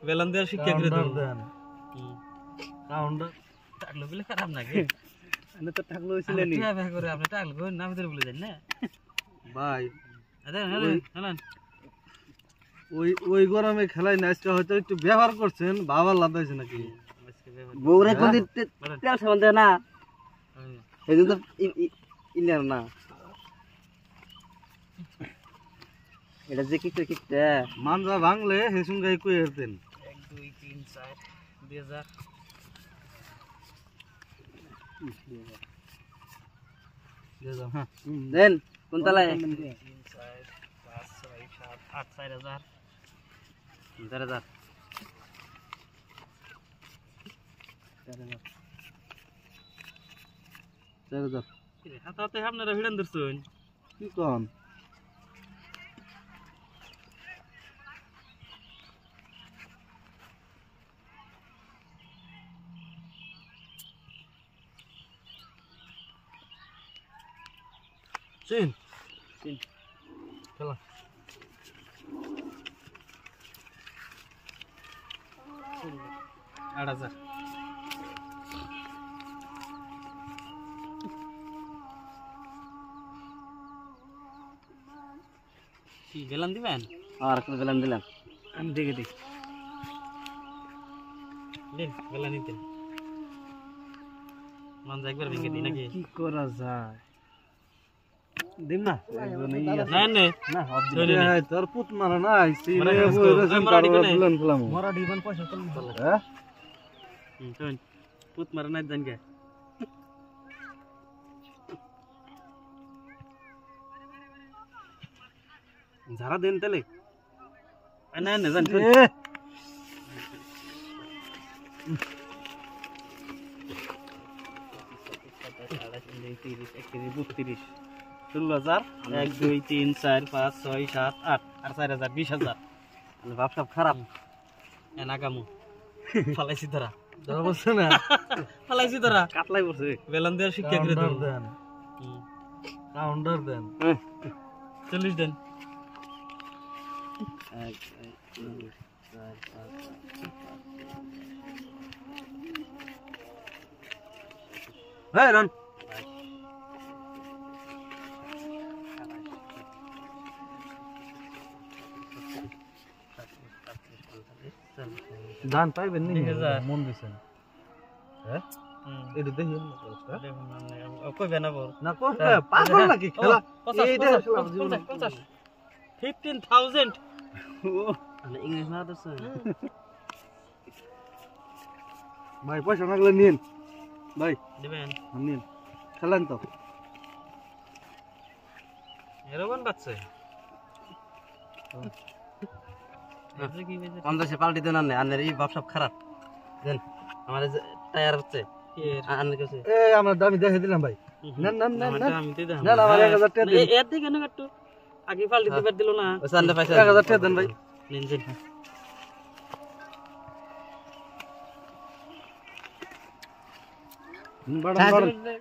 বেলন দেওয়ার শিক্ষা করে দেন কাউন্টার টাকলো বলে খারাপ নাকি আমি তো টাকলো হইছিল নি ভাই করে আপনি টাকলো কই নাম ধরে বলে দেন না ভাই আরে হলেন ওই গরমে খেলাই না আজকে হয়তো একটু ব্যবহার করছেন বাবা লাদাইছে নাকি বউরে কোন তেল সাবান দেয় না এই তো ইনার না এটা যে কিতে কিতে মানজা ভাঙলে হেসুন গাই কই হেরতেন 1 2 3 4 2000 হ্যাঁ দেন কোন তালায় 3 4 5 6 7 8 4000 4000 হাতে আপনারা ভিড়ান ধরছেন কি কোন Sin. Chalo. 8000 কি বেলান দিবেন আর কোন বেলান দিলাম আমি দেখে দিই দেন বেলান নিতেন মান একবার ভেঙে দিই নাকি কি করা যায় দিন না না না না তোর পুত মারা না আইছি মরা দিবেন পয়সা কম হ্যাঁ শুন পুত মারা না জান কে যারা দেন তাহলে না না জান 32 16,000 1 2 3 4 5 6 7 8 আর 4000 20000 ভাব সব খারাপ এনাকামু ফালাইছি ধরা ধরা বলছ না ফালাইছি ধরা কাটলাই পড়ছে বেলন দেওয়ার শিক্ষা করে দেন কাউন্টার দেন 40 দেন 1 2 4 5 hey run দান পাইবেন নি মন দিছেন হ্যাঁ এটা দেখি না কইবে না বল না কইবে পাগল নাকি খেলা এইটা 15000 মানে ইংলিশ না দছ ভাই পয়সা লাগলে নিন ভাই দিবেন নিন খেলেন তো এরকম বাচ্চা 50 পাল্টি দেন না আনের এই ভাব সব খারাপ দেন আমার টায়ার হচ্ছে আনের কাছে এই আমরা দামি দেখে দিলাম ভাই না না না না আমি দিই না না আমার 1000 টাকা দিন এর দিকে কেন কাটু আগে পাল্টি দিবার দিল না ওই সানলে পয়সা 1000 টাকা দেন ভাই নিন দিন বাড়ান